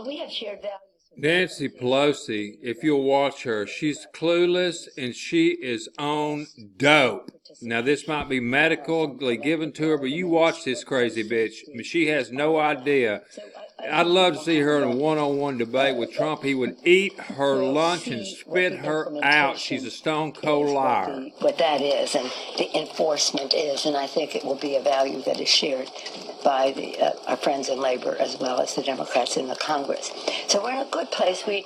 we have shared values. Nancy Pelosi, if you'll watch her, she's clueless and she is on dope. Now, this might be medically given to her, but you watch this crazy bitch. I mean, she has no idea. I'd love to see her in a one-on-one debate with Trump. He would eat her lunch and spit her out. She's a stone cold liar. What that is and the enforcement is, and I think it will be a value that is shared by our friends in labor as well as the Democrats in the Congress. So we're in a good place. We,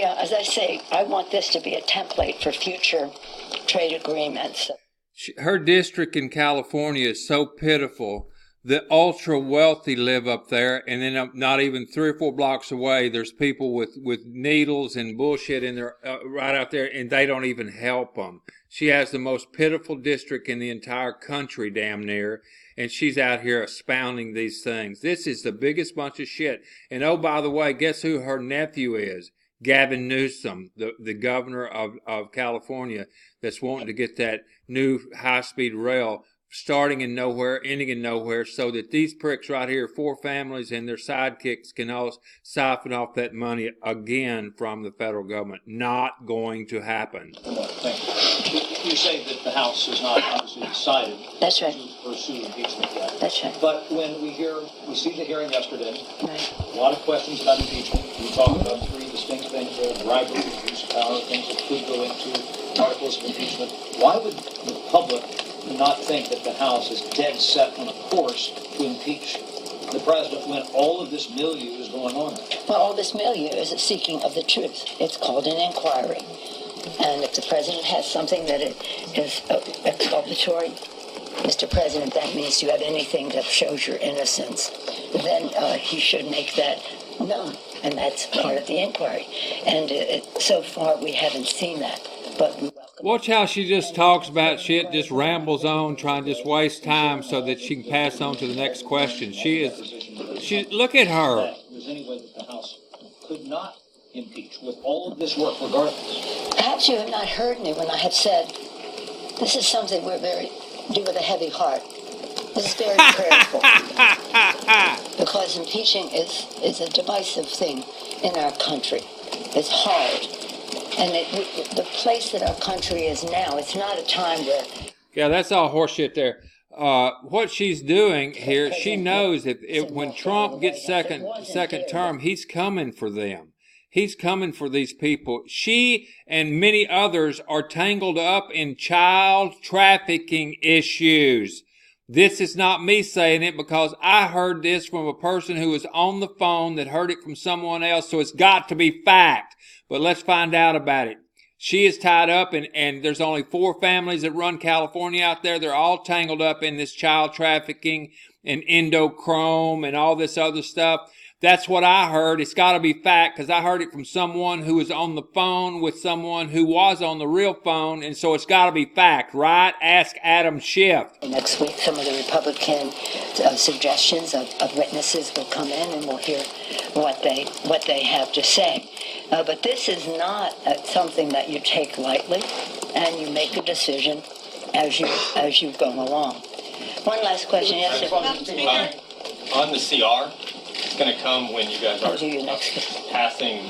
as I say, I want this to be a template for future trade agreements. Her district in California is so pitiful. The ultra wealthy live up there, and then not even 3 or 4 blocks away, there's people with needles and bullshit in there right out there, and they don't even help them. She has the most pitiful district in the entire country, damn near, and she's out here expounding these things. This is the biggest bunch of shit. And oh, by the way, guess who her nephew is? Gavin Newsom, the governor of California, that's wanting to get that new high-speed rail starting in nowhere, ending in nowhere, so that these pricks right here, 4 families and their sidekicks, can all siphon off that money again from the federal government. Not going to happen. Thank you. You say that the House has not obviously decided That's right. to pursue impeachment yet. That's right. But when we see the hearing yesterday, Right. a lot of questions about impeachment. We talk about 3 distinct things there: bribery, use of power, things that could go into articles of impeachment. Why would the public not think that the House is dead set on a course to impeach the president when all of this milieu is going on? Well, all this milieu is a seeking of the truth. It's called an inquiry. And if the president has something that is exculpatory, Mr. President, that means you have anything that shows your innocence, then he should make that known. And that's part of the inquiry. And so far, we haven't seen that. But we welcome. Watch how she just talks about shit, just rambles on, trying to just waste time so that she can pass on to the next question. Look at her. There's any way that the House could not impeach with all of this work regardless? Perhaps you have not heard me when I have said, this is something we do with a heavy heart. This is very prayerful. Because impeaching is a divisive thing in our country. It's hard. And the place that our country is now, it's not a time where... Yeah, that's all horseshit there. What she's doing here, she knows that when Trump gets second term, he's coming for them. He's coming for these people. She and many others are tangled up in child trafficking issues. This is not me saying it, because I heard this from a person who was on the phone that heard it from someone else, so it's got to be fact. But let's find out about it. She is tied up, and there's only 4 families that run California out there. They're all tangled up in this child trafficking and endochrome and all this other stuff. That's what I heard. It's got to be fact, because I heard it from someone who was on the phone with someone who was on the real phone, and so it's got to be fact, right? Ask Adam Schiff. Next week, some of the Republican suggestions of witnesses will come in, and we'll hear what they have to say. But this is not something that you take lightly, and you make a decision as you go along. One last question. Yes, sir. On the CR, it's going to come when you guys are passing,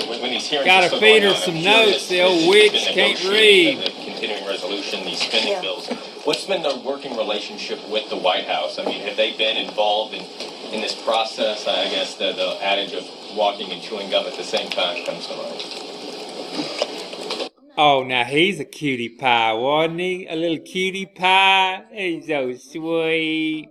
when these hearings Gotta are still feed going her on. some I'm sure notes, the old witch can't read. The continuing resolution, these spending bills. What's been the working relationship with the White House? I mean, have they been involved in this process? I guess the adage of walking and chewing gum at the same time comes to mind. Oh, now he's a cutie pie, wasn't he? A little cutie pie. He's so sweet.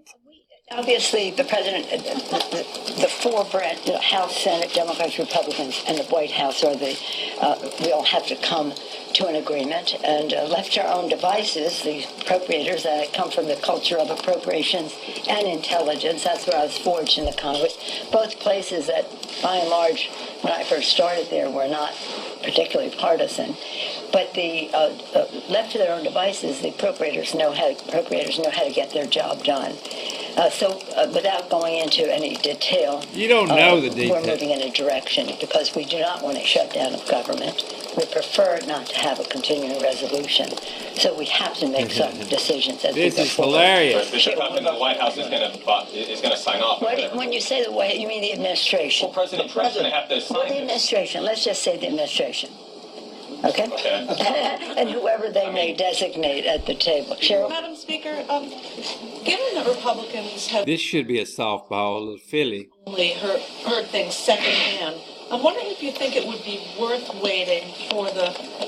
Obviously, the president, the 4 branch, House, Senate, Democrats, Republicans, and the White House we all have to come to an agreement. And left to our own devices, the appropriators that come from the culture of appropriations and intelligence, that's where I was forged in the Congress, both places that, by and large, when I first started there, were not particularly partisan. But the left to their own devices, the appropriators know how to get their job done. Without going into any detail, You don't know the we're details. moving in a direction because we do not want a shutdown of government. We prefer not to have a continuing resolution. So we have to make some decisions as we This go is forward. hilarious. Mr. Huffman, the White House is going to sign off. When you say the White, you mean the administration? Well, President Trump's going to have to Well, sign the this. administration. Let's just say the administration. Okay? Okay. And whoever they may designate at the table. Cheryl? Madam Speaker, given that Republicans have This should be a softball, a little Philly. only heard things secondhand, I'm wondering if you think it would be worth waiting for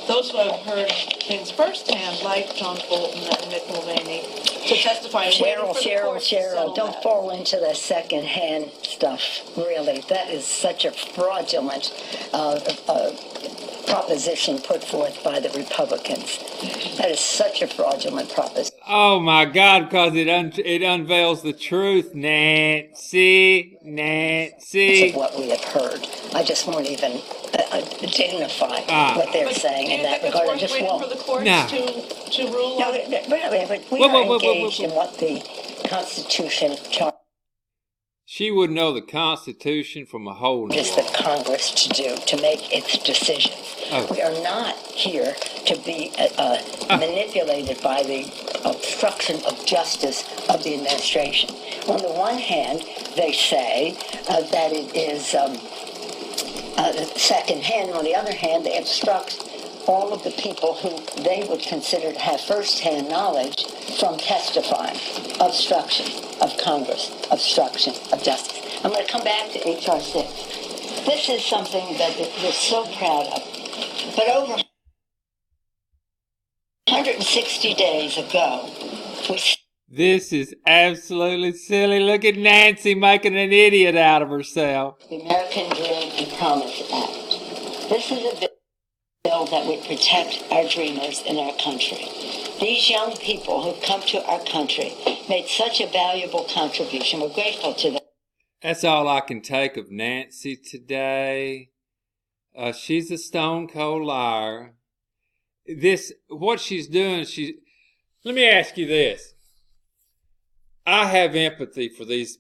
those who have heard things firsthand, like John Bolton and Mick Mulvaney, to testify. And waiting for the courts to settle Don't that. fall into the second-hand stuff, really. That is such a fraudulent proposition put forth by the Republicans. That is such a fraudulent proposition. Oh my God! Because it unveils the truth, Nancy. Of what we have heard. I just won't even dignify what they're But saying do in you that think regard. I it's worth just waiting won't. for the courts No. to rule No, on but we Whoa, are engaged whoa. in what the Constitution charges She would know the Constitution from a hole in the the wall. Congress to do, to make its decisions. Oh. We are not here to be manipulated by the obstruction of justice of the administration. On the one hand, they say that it is second-hand. On the other hand, they obstruct all of the people who they would consider to have first-hand knowledge from testifying. Obstruction of Congress, obstruction of justice. I'm going to come back to H.R. 6. This is something that we're so proud of. But over 160 days ago, we This is absolutely silly. Look at Nancy making an idiot out of herself. the American Dream and Promise Act. This is a bill that would protect our dreamers in our country. These young people who've come to our country made such a valuable contribution. We're grateful to them. That's all I can take of Nancy today. She's a stone cold liar. What she's doing, let me ask you this. I have empathy for these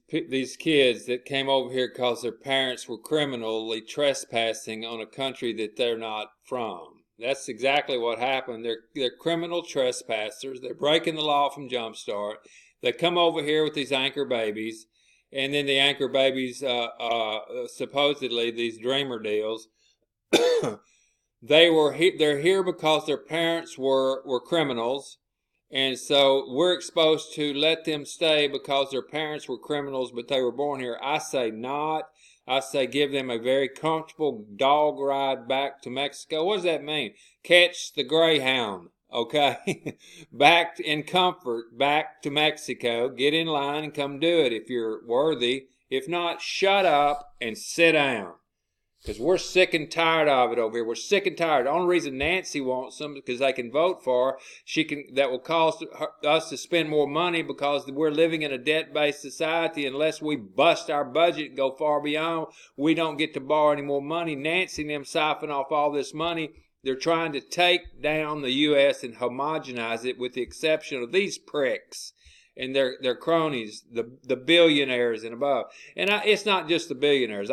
kids that came over here because their parents were criminally trespassing on a country that they're not from. That's exactly what happened. They're criminal trespassers. They're breaking the law from Jumpstart. They come over here with these anchor babies, and then the anchor babies, supposedly these dreamer deals, they're here because their parents were criminals. And so we're exposed to let them stay because their parents were criminals, but they were born here. I say not. I say give them a very comfortable dog ride back to Mexico. What does that mean? Catch the Greyhound, okay? Back in comfort, back to Mexico. Get in line and come do it if you're worthy. If not, shut up and sit down. Because we're sick and tired of it over here. We're sick and tired. The only reason Nancy wants them is because they can vote for her. That will cause us to spend more money because we're living in a debt-based society. Unless we bust our budget and go far beyond, we don't get to borrow any more money. Nancy and them siphon off all this money. They're trying to take down the U.S. and homogenize it with the exception of these pricks and their cronies, the billionaires and above. And it's not just the billionaires.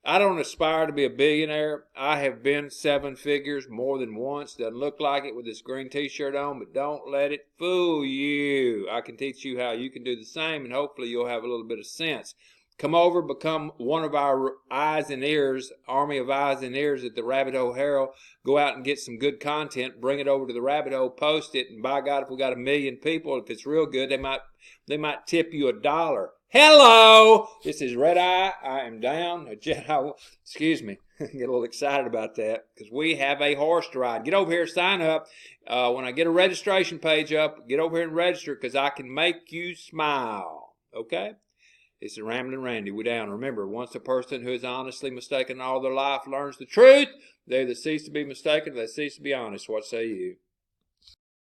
I don't aspire to be a billionaire. I have been seven figures more than once. Doesn't look like it with this green t-shirt on, but don't let it fool you. I can teach you how you can do the same, and hopefully you'll have a little bit of sense. Come over, become one of our eyes and ears, army of eyes and ears at the Rabbit Hole Herald. Go out and get some good content, bring it over to the Rabbit Hole, post it, and by God, if we got 1 million people, if it's real good, they might tip you $1. Hello, this is Red Eye. I am down. Excuse me. Get a little excited about that because we have a horse to ride. Get over here, sign up. When I get a registration page up, get over here and register because I can make you smile. Okay? This is Ramblin' Randy. We're down. Remember, once a person who is honestly mistaken all their life learns the truth, they either cease to be mistaken or they cease to be honest. What say you?